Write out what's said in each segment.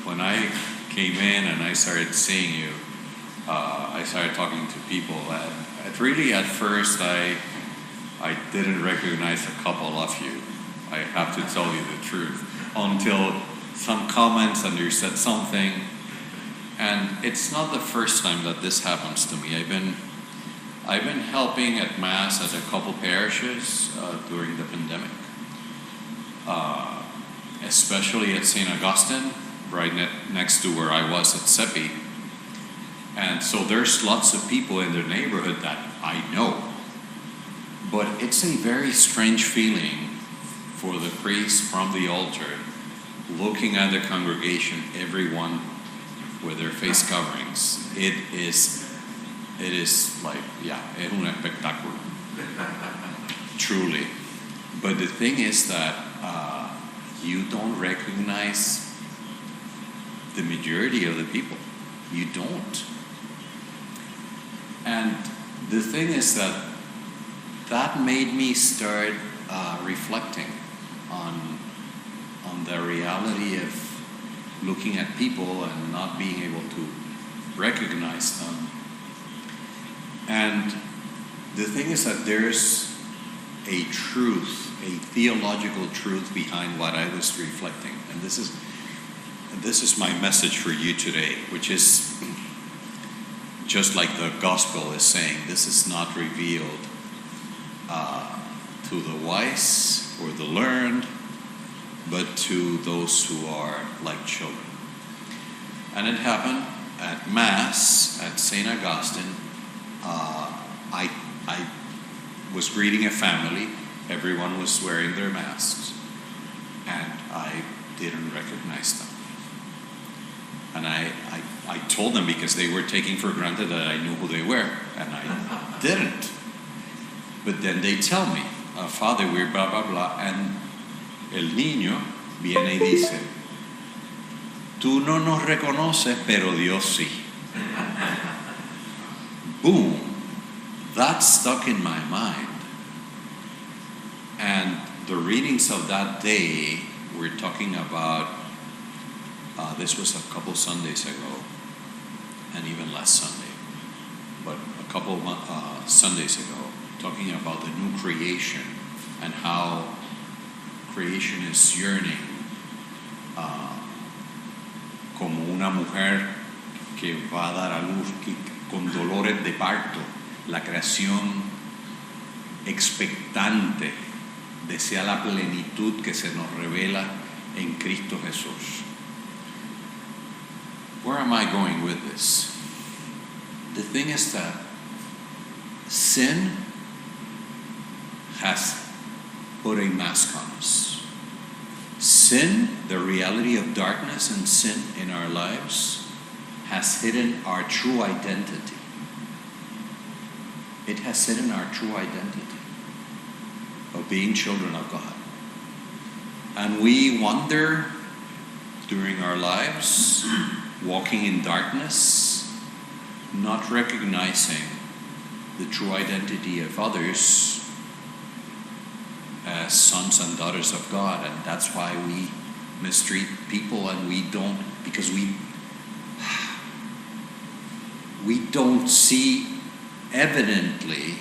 When I came in and I started seeing you, I started talking to people, and at first I didn't recognize a couple of you. I have to tell you the truth. Until some comments and you said something, and it's not the first time that this happens to me. I've been helping at Mass at a couple parishes during the pandemic, especially at St. Augustine, right next to where I was at Seppi. And so there's lots of people in the neighborhood that I know. But it's a very strange feeling for the priest from the altar looking at the congregation, everyone with their face coverings. It is like, yeah, es un espectáculo. Truly. But the thing is that you don't recognize the majority of the people. You don't. And the thing is that made me start reflecting on the reality of looking at people and not being able to recognize them. And the thing is that there's a truth, a theological truth behind what I was reflecting. And this is my message for you today, which is just like the gospel is saying, this is not revealed to the wise or the learned, but to those who are like children. And it happened at Mass at St. Augustine. I was greeting a family. Everyone was wearing their masks, and I didn't recognize them. And I told them, because they were taking for granted that I knew who they were, and I didn't. But then they tell me, Father, we're blah, blah, blah, and el niño viene y dice, tú no nos reconoces, pero Dios sí. Boom. That stuck in my mind. And the readings of that day were talking about, this was a couple Sundays ago, and even last Sunday, but a couple Sundays ago, talking about the new creation and how creation is yearning como una mujer que va a dar a luz con dolores de parto. La creación expectante desea la plenitud que se nos revela en Cristo Jesús. Where am I going with this? The thing is that sin has put a mask on us. Sin, the reality of darkness and sin in our lives, has hidden our true identity. It has hidden our true identity of being children of God. And we wander during our lives, walking in darkness, not recognizing the true identity of others as sons and daughters of God. And that's why we mistreat people, and we don't, because we don't see evidently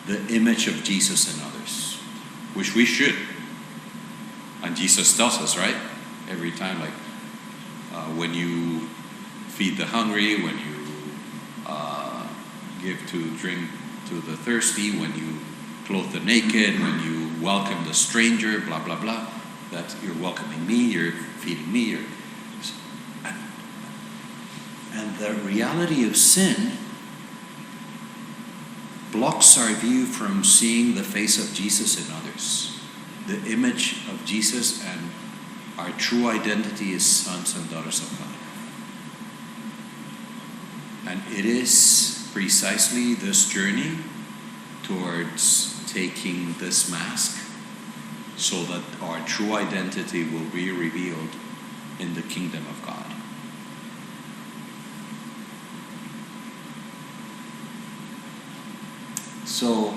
the image of Jesus in others, which we should. And Jesus tells us, right? Every time, like when you feed the hungry, when you give to drink to the thirsty, when you clothe the naked, when you welcome the stranger, blah, blah, blah, that you're welcoming me, you're feeding me. And the reality of sin blocks our view from seeing the face of Jesus in others, the image of Jesus, and our true identity as sons and daughters of God. And it is precisely this journey towards taking this mask so that our true identity will be revealed in the kingdom of God. So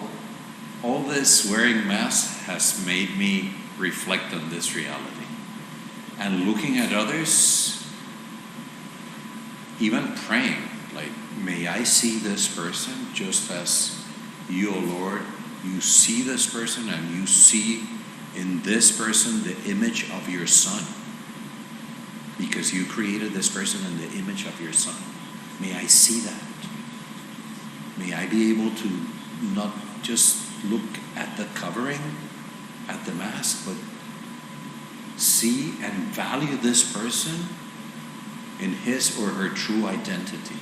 all this wearing masks has made me reflect on this reality. And looking at others, even praying, like, may I see this person just as you, O Lord, you see this person and you see in this person the image of your Son. Because you created this person in the image of your Son. May I see that. May I be able to not just look at the covering, at the mask, but see and value this person in his or her true identity.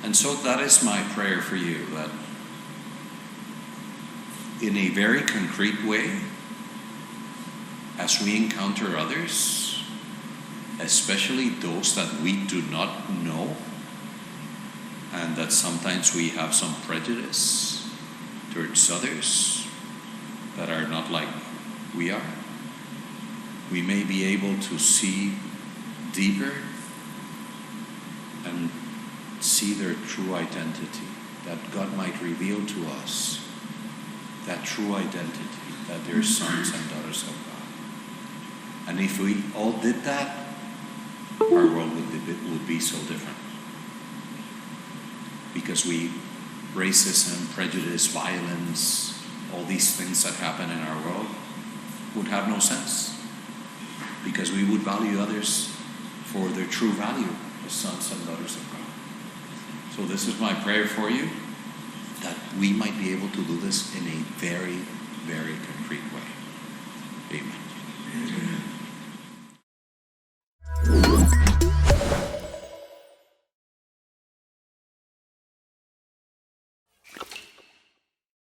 And so that is my prayer for you, that in a very concrete way, as we encounter others, especially those that we do not know, and that sometimes we have some prejudice towards others that are not like we are, we may be able to see deeper and see their true identity, that God might reveal to us that true identity, that they're sons and daughters of God. And if we all did that, our world would be so different. Because racism, prejudice, violence, all these things that happen in our world would have no sense. Because we would value others for their true value as sons and daughters of God. So this is my prayer for you, that we might be able to do this in a very, very concrete way. Amen.